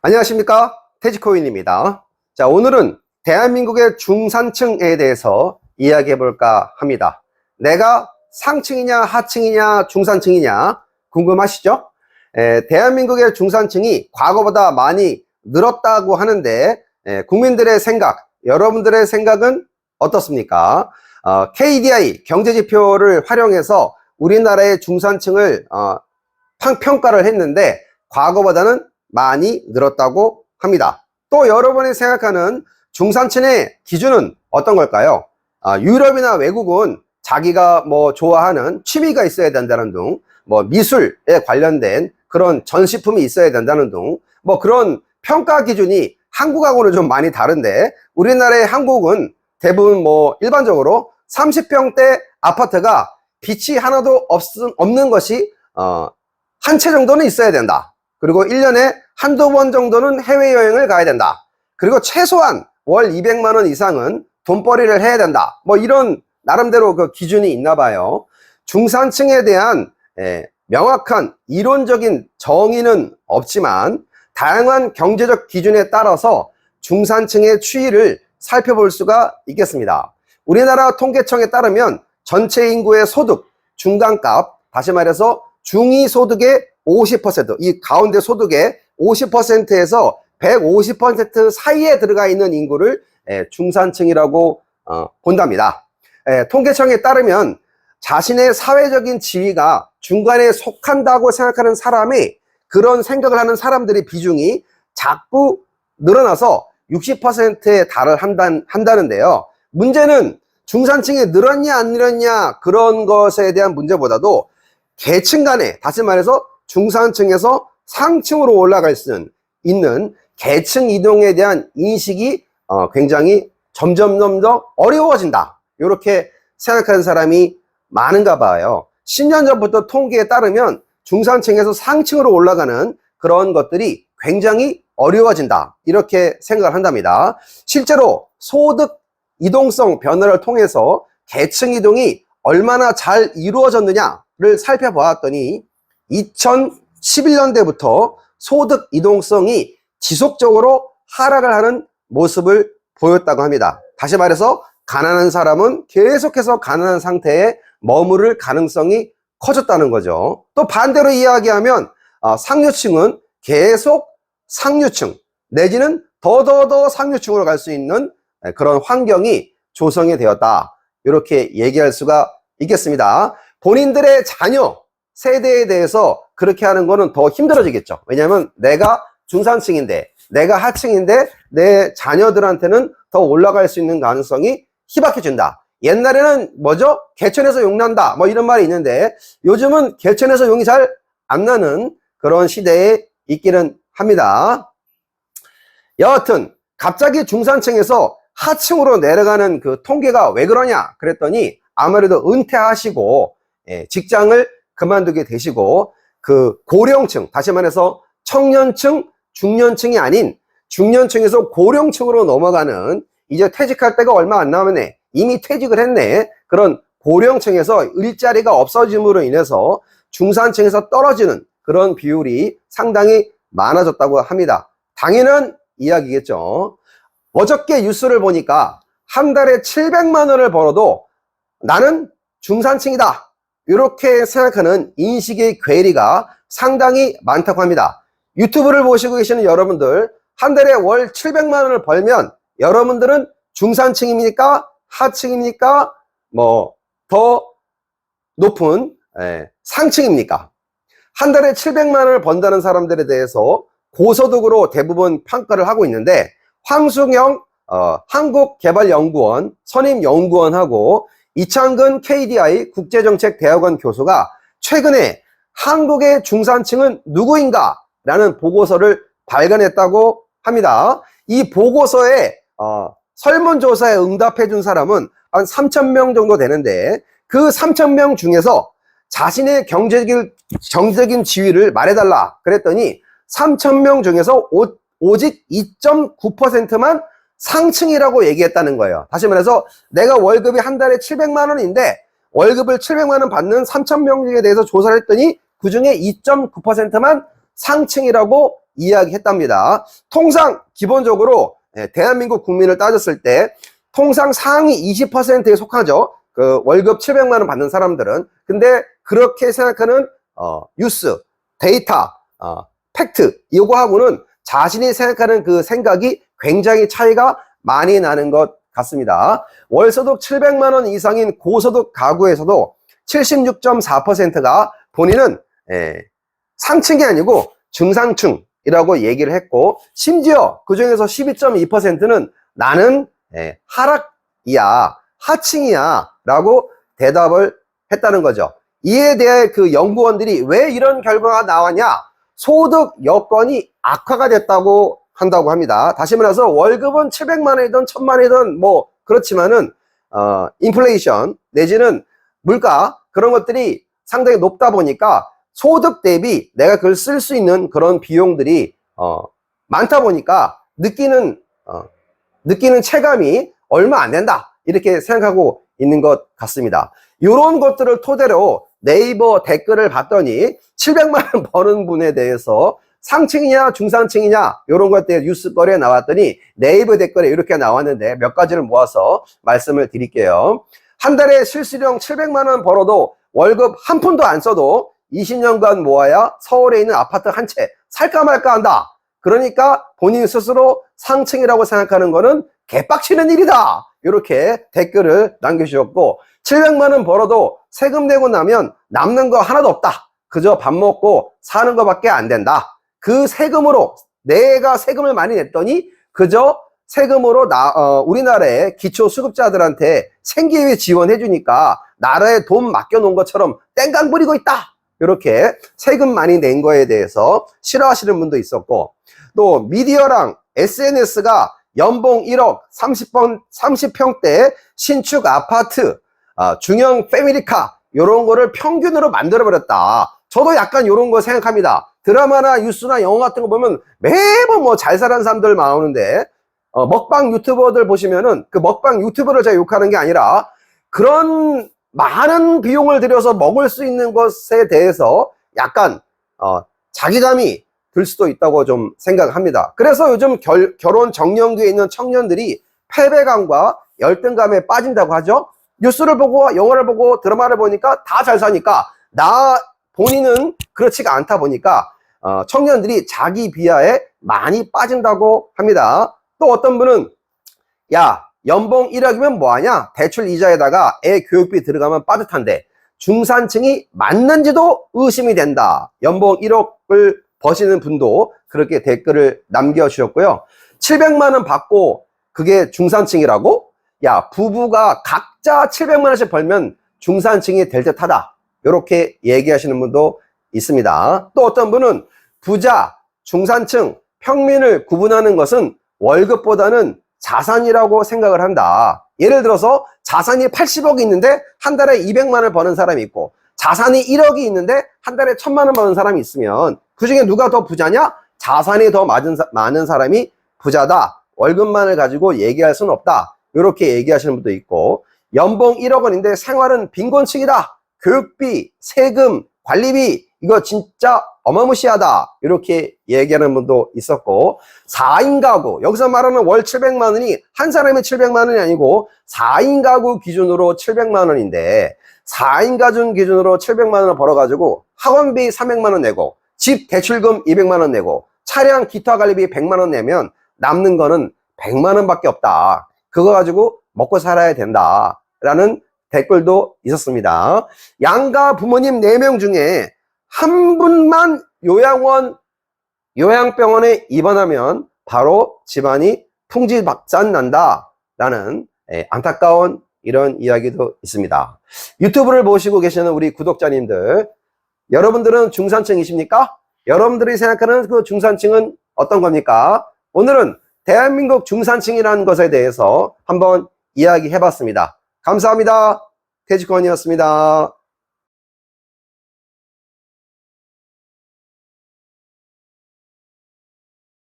안녕하십니까, 태지코인입니다. 자, 오늘은 대한민국의 중산층에 대해서 이야기해 볼까 합니다. 내가 상층이냐 하층이냐 중산층이냐 궁금하시죠? 대한민국의 중산층이 과거보다 많이 늘었다고 하는데 국민들의 생각, 여러분들의 생각은 어떻습니까? KDI 경제지표를 활용해서 우리나라의 중산층을 평가를 했는데 과거보다는 많이 늘었다고 합니다. 또 여러분이 생각하는 중산층의 기준은 어떤 걸까요? 유럽이나 외국은 자기가 좋아하는 취미가 있어야 된다는 등, 미술에 관련된 그런 전시품이 있어야 된다는 등, 그런 평가 기준이 한국하고는 좀 많이 다른데, 우리나라의 한국은 대부분 일반적으로 30평대 아파트가 빛이 하나도 없는 것이 한 채 정도는 있어야 된다. 그리고 1년에 한두 번 정도는 해외여행을 가야 된다. 그리고 최소한 월 200만 원 이상은 돈벌이를 해야 된다. 이런 나름대로 그 기준이 있나 봐요. 중산층에 대한 명확한 이론적인 정의는 없지만 다양한 경제적 기준에 따라서 중산층의 추이를 살펴볼 수가 있겠습니다. 우리나라 통계청에 따르면 전체 인구의 소득, 중간값, 다시 말해서 중위소득의 50%, 이 가운데 소득의 50%에서 150% 사이에 들어가 있는 인구를 중산층이라고 본답니다. 통계청에 따르면 자신의 사회적인 지위가 중간에 속한다고 생각하는 사람이, 그런 생각을 하는 사람들의 비중이 자꾸 늘어나서 60%에 한다는데요. 문제는 중산층이 늘었냐 안 늘었냐 그런 것에 대한 문제보다도 계층 간에, 다시 말해서 중산층에서 상층으로 올라갈 수 있는 계층 이동에 대한 인식이 굉장히 점점 더 어려워진다, 이렇게 생각하는 사람이 많은가 봐요. 10년 전부터 통계에 따르면 중산층에서 상층으로 올라가는 그런 것들이 굉장히 어려워진다, 이렇게 생각을 한답니다. 실제로 소득 이동성 변화를 통해서 계층 이동이 얼마나 잘 이루어졌느냐를 살펴보았더니 2011년대부터 소득 이동성이 지속적으로 하락을 하는 모습을 보였다고 합니다. 다시 말해서 가난한 사람은 계속해서 가난한 상태에 머무를 가능성이 커졌다는 거죠. 또 반대로 이야기하면 상류층은 계속 상류층 내지는 더 상류층으로 갈 수 있는 그런 환경이 조성이 되었다, 이렇게 얘기할 수가 있겠습니다. 본인들의 자녀 세대에 대해서 그렇게 하는 거는 더 힘들어지겠죠. 왜냐하면 내가 중산층인데, 내가 하층인데 내 자녀들한테는 더 올라갈 수 있는 가능성이 희박해진다. 옛날에는 개천에서 용 난다, 이런 말이 있는데 요즘은 개천에서 용이 잘 안 나는 그런 시대에 있기는 합니다. 여하튼 갑자기 중산층에서 하층으로 내려가는 그 통계가 왜 그러냐 그랬더니, 아무래도 은퇴하시고 직장을 그만두게 되시고, 그 고령층, 다시 말해서 청년층, 중년층이 아닌 중년층에서 고령층으로 넘어가는, 이제 퇴직할 때가 얼마 안 남았네, 이미 퇴직을 했네, 그런 고령층에서 일자리가 없어짐으로 인해서 중산층에서 떨어지는 그런 비율이 상당히 많아졌다고 합니다. 당연한 이야기겠죠. 어저께 뉴스를 보니까 한 달에 700만 원을 벌어도 나는 중산층이다, 이렇게 생각하는 인식의 괴리가 상당히 많다고 합니다. 유튜브를 보시고 계시는 여러분들, 한 달에 월 700만 원을 벌면 여러분들은 중산층입니까? 하층입니까? 더 높은 상층입니까? 한 달에 700만 원을 번다는 사람들에 대해서 고소득으로 대부분 평가를 하고 있는데, 황승영 한국개발연구원 선임연구원하고 이창근 KDI 국제정책대학원 교수가 최근에 한국의 중산층은 누구인가? 라는 보고서를 발간했다고 합니다. 이 보고서에 설문조사에 응답해 준 사람은 한 3,000명 정도 되는데, 그 3,000명 중에서 자신의 경제적인 지위를 말해달라 그랬더니 3,000명 중에서 오직 2.9%만 상층이라고 얘기했다는 거예요. 다시 말해서 내가 월급이 한 달에 700만 원인데 월급을 700만 원 받는 3,000명에 대해서 조사를 했더니 그 중에 2.9%만 상층이라고 이야기했답니다. 통상 기본적으로 대한민국 국민을 따졌을 때 통상 상위 20%에 속하죠. 그 월급 700만 원 받는 사람들은. 근데 그렇게 생각하는 뉴스, 데이터, 팩트 이거하고는 자신이 생각하는 그 생각이 굉장히 차이가 많이 나는 것 같습니다. 월소득 700만 원 이상인 고소득 가구에서도 76.4%가 본인은 상층이 아니고 중상층이라고 얘기를 했고, 심지어 그 중에서 12.2%는 나는 하락이야, 하층이야 라고 대답을 했다는 거죠. 이에 대해 그 연구원들이 왜 이런 결과가 나왔냐, 소득 여건이 악화가 됐다고 한다고 합니다. 다시 말해서 월급은 700만 원이든 1000만 원이든 뭐 그렇지만은 인플레이션 내지는 물가 그런 것들이 상당히 높다 보니까 소득 대비 내가 그걸 쓸 수 있는 그런 비용들이 많다 보니까 느끼는 체감이 얼마 안 된다 이렇게 생각하고 있는 것 같습니다. 이런 것들을 토대로 네이버 댓글을 봤더니 700만 원 버는 분에 대해서 상층이냐 중상층이냐 이런 것들에 뉴스거리에 나왔더니 네이버 댓글에 이렇게 나왔는데 몇 가지를 모아서 말씀을 드릴게요. 한 달에 실수령 700만 원 벌어도 월급 한 푼도 안 써도 20년간 모아야 서울에 있는 아파트 한 채 살까 말까 한다. 그러니까 본인 스스로 상층이라고 생각하는 거는 개빡치는 일이다. 이렇게 댓글을 남겨주셨고, 700만 원 벌어도 세금 내고 나면 남는 거 하나도 없다. 그저 밥 먹고 사는 거밖에 안 된다. 그 세금으로 내가 세금을 많이 냈더니 그저 세금으로 우리나라의 기초수급자들한테 생계비 지원해 주니까 나라에 돈 맡겨놓은 것처럼 땡깡 부리고 있다. 이렇게 세금 많이 낸 거에 대해서 싫어하시는 분도 있었고, 또 미디어랑 SNS가 연봉 1억 30평대 신축 아파트, 중형 패밀리카 이런 거를 평균으로 만들어버렸다. 저도 약간 이런 거 생각합니다. 드라마나 뉴스나 영화 같은 거 보면 매번 뭐 잘 사는 사람들 나오는데 먹방 유튜버들 보시면은 그 먹방 유튜버를 제가 욕하는 게 아니라 그런 많은 비용을 들여서 먹을 수 있는 것에 대해서 약간 자기감이 들 수도 있다고 좀 생각합니다. 그래서 요즘 결혼 정년기에 있는 청년들이 패배감과 열등감에 빠진다고 하죠. 뉴스를 보고 영화를 보고 드라마를 보니까 다 잘 사니까 본인은 그렇지가 않다 보니까 청년들이 자기 비하에 많이 빠진다고 합니다. 또 어떤 분은 야 연봉 1억이면 뭐하냐, 대출 이자에다가 애 교육비 들어가면 빠듯한데 중산층이 맞는지도 의심이 된다. 연봉 1억을 버시는 분도 그렇게 댓글을 남겨주셨고요. 700만 원 받고 그게 중산층이라고? 야, 부부가 각자 700만 원씩 벌면 중산층이 될 듯하다. 이렇게 얘기하시는 분도 있습니다. 또 어떤 분은 부자, 중산층, 평민을 구분하는 것은 월급보다는 자산이라고 생각을 한다. 예를 들어서 자산이 80억이 있는데 한 달에 200만 원을 버는 사람이 있고, 자산이 1억이 있는데 한 달에 1000만 원 버는 사람이 있으면 그 중에 누가 더 부자냐? 자산이 더 많은 사람이 부자다. 월급만을 가지고 얘기할 수는 없다. 이렇게 얘기하시는 분도 있고, 연봉 1억 원인데 생활은 빈곤층이다. 교육비, 세금, 관리비 이거 진짜 어마무시하다. 이렇게 얘기하는 분도 있었고, 4인 가구, 여기서 말하는 월 700만 원이 한 사람이 700만 원이 아니고 4인 가구 기준으로 700만 원인데 4인 가족 기준으로 700만 원을 벌어가지고 학원비 300만 원 내고 집 대출금 200만 원 내고 차량 기타 관리비 100만 원 내면 남는 거는 100만 원밖에 없다. 그거 가지고 먹고 살아야 된다. 라는 댓글도 있었습니다. 양가 부모님 4명 중에 한 분만 요양병원에 입원하면 바로 집안이 풍지박산 난다. 라는 안타까운 이런 이야기도 있습니다. 유튜브를 보시고 계시는 우리 구독자님들, 여러분들은 중산층이십니까? 여러분들이 생각하는 그 중산층은 어떤 겁니까? 오늘은 대한민국 중산층이라는 것에 대해서 한번 이야기해 봤습니다. 감사합니다. 태지권이었습니다.